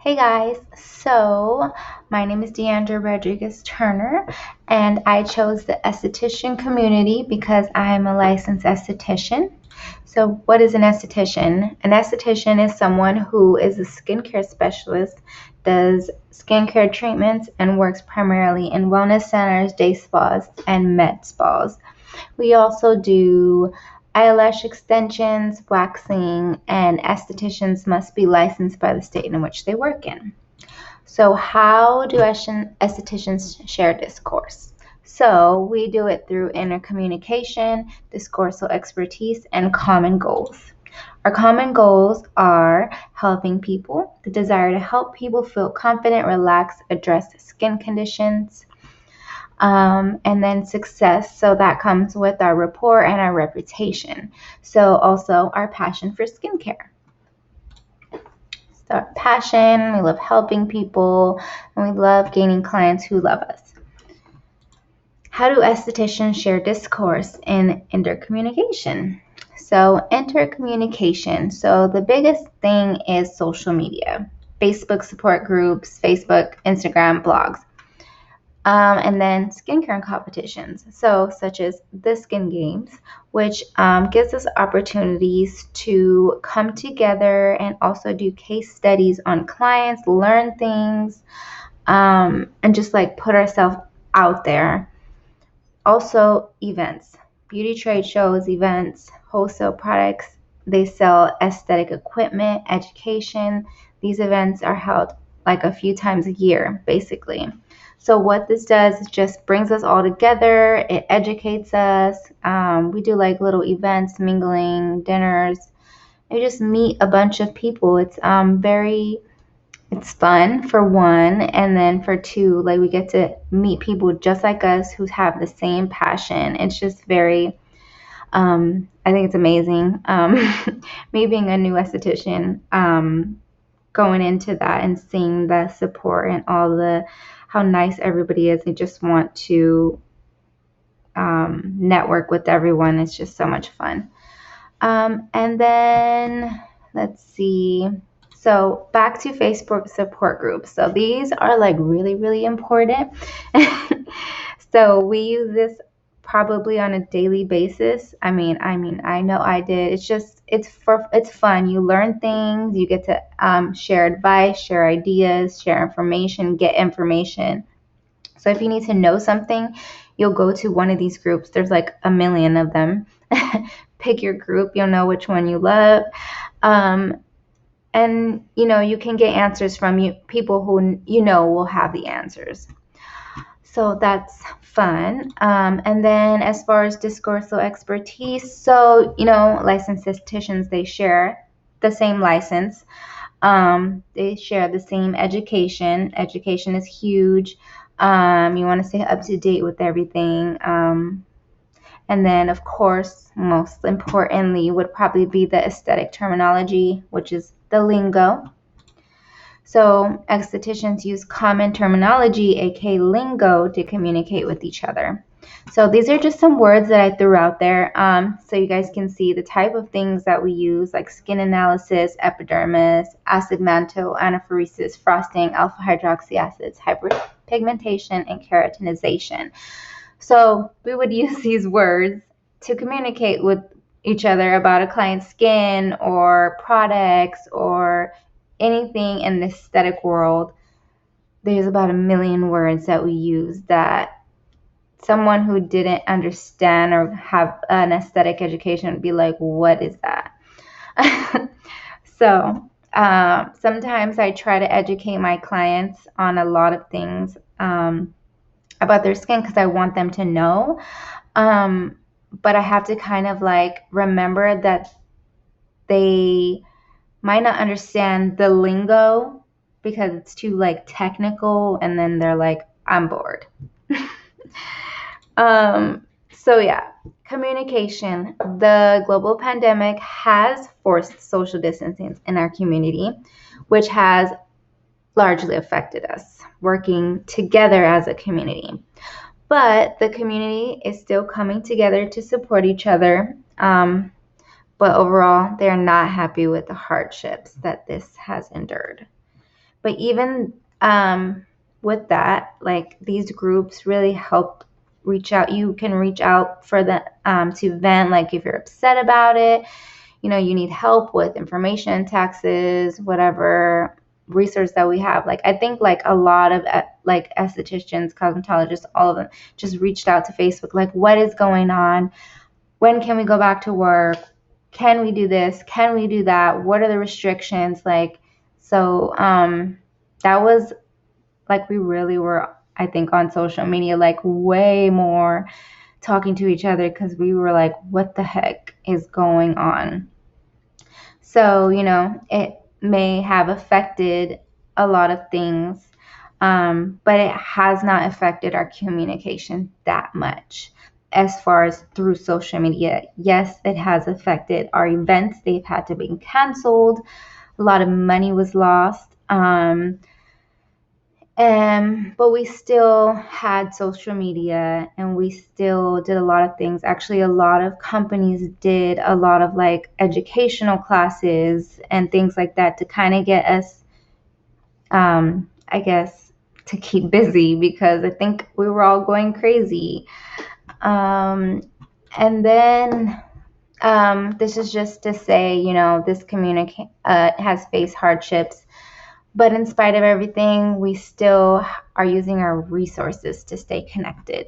Hey guys, so my name is Deandra Rodriguez Turner, and I chose the esthetician community because I am a licensed esthetician. So, what is an esthetician? An esthetician is someone who is a skincare specialist, does skincare treatments, and works primarily in wellness centers, day spas, and med spas. We also do eyelash extensions, waxing, and estheticians must be licensed by the state in which they work in. So, how do estheticians share discourse? So, we do it through intercommunication, discoursal expertise, and common goals. Our common goals are helping people, the desire to help people feel confident, relaxed, address skin conditions, and then success. So that comes with our rapport and our reputation. So also our passion for skincare. So our passion, we love helping people, and we love gaining clients who love us. How do estheticians share discourse in intercommunication? So intercommunication. So the biggest thing is social media. Facebook support groups, Facebook, Instagram, blogs. And then skincare competitions, so such as the Skin Games, which gives us opportunities to come together and also do case studies on clients, learn things, and just like put ourselves out there. Also, events, beauty trade shows, events, wholesale products. They sell aesthetic equipment, education. These events are held like a few times a year, basically. So what this does is just brings us all together. It educates us. We do like little events, mingling, dinners. We just meet a bunch of people. It's fun for one, and then for two, like we get to meet people just like us who have the same passion. It's just very, I think it's amazing. Me being a new esthetician, going into that and seeing the support and how nice everybody is. I just want to network with everyone. It's just so much fun. And then let's see. So back to Facebook support groups. So these are like really, really important. So we use this probably on a daily basis. I know I did. It's fun. You learn things. You get to share advice, share ideas, share information, get information. So if you need to know something, you'll go to one of these groups. There's like a million of them. Pick your group. You'll know which one you love. And you can get answers from people who will have the answers. So that's fun. And then as far as discoursal expertise, so licensed estheticians, they share the same license. They share the same education. Education is huge. You want to stay up to date with everything. And then, of course, most importantly, would probably be the aesthetic terminology, which is the lingo. So estheticians use common terminology, aka lingo, to communicate with each other. So these are just some words that I threw out there so you guys can see the type of things that we use, like skin analysis, epidermis, acid mantle, anaphoresis, frosting, alpha hydroxy acids, hyperpigmentation, and keratinization. So we would use these words to communicate with each other about a client's skin or products or anything in the aesthetic world. There's about a million words that we use that someone who didn't understand or have an aesthetic education would be like, what is that? So sometimes I try to educate my clients on a lot of things about their skin because I want them to know. But I have to kind of like remember that they might not understand the lingo because it's too like technical, and then they're like, I'm bored. So yeah, communication. The global pandemic has forced social distancing in our community, which has largely affected us working together as a community. But the community is still coming together to support each other. But overall, they're not happy with the hardships that this has endured. But even with that, like these groups really help reach out. You can reach out for the to vent, like if you're upset about it, you need help with information, taxes, whatever resource that we have. Like I think like a lot of like estheticians, cosmetologists, all of them just reached out to Facebook, like what is going on? When can we go back to work? Can we do this? Can we do that? What are the restrictions? Like, so that was like we really were, I think, on social media, like way more talking to each other because we were like, what the heck is going on? So, it may have affected a lot of things, but it has not affected our communication that much as far as through social media. Yes, it has affected our events. They've had to be canceled. A lot of money was lost. But we still had social media and we still did a lot of things. Actually, a lot of companies did a lot of like educational classes and things like that to kind of get us, I guess, to keep busy because I think we were all going crazy. And then this is just to say, this community has faced hardships. But in spite of everything, we still are using our resources to stay connected.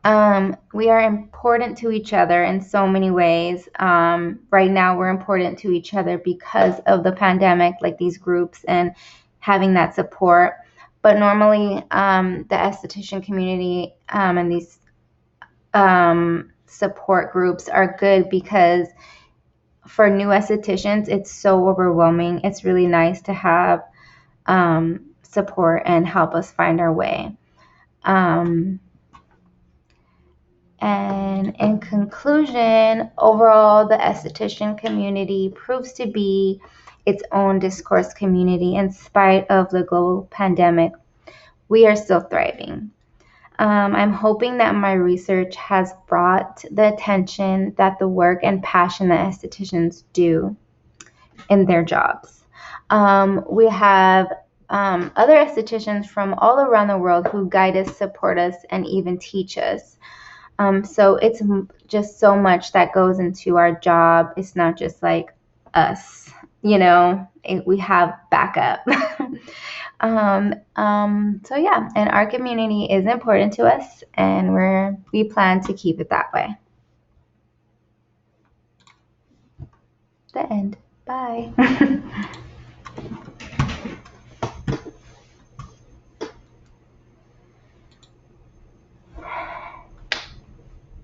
We are important to each other in so many ways. Right now, we're important to each other because of the pandemic, like these groups and having that support. But normally, the esthetician community and these support groups are good because for new estheticians, it's so overwhelming. It's really nice to have support and help us find our way. And in conclusion, overall, the esthetician community proves to be its own discourse community in spite of the global pandemic. We are still thriving. I'm hoping that my research has brought the attention that the work and passion that estheticians do in their jobs. We have other estheticians from all around the world who guide us, support us, and even teach us. So it's just so much that goes into our job. It's not just like us, we have backup. So yeah, and our community is important to us, and we plan to keep it that way. The end. Bye.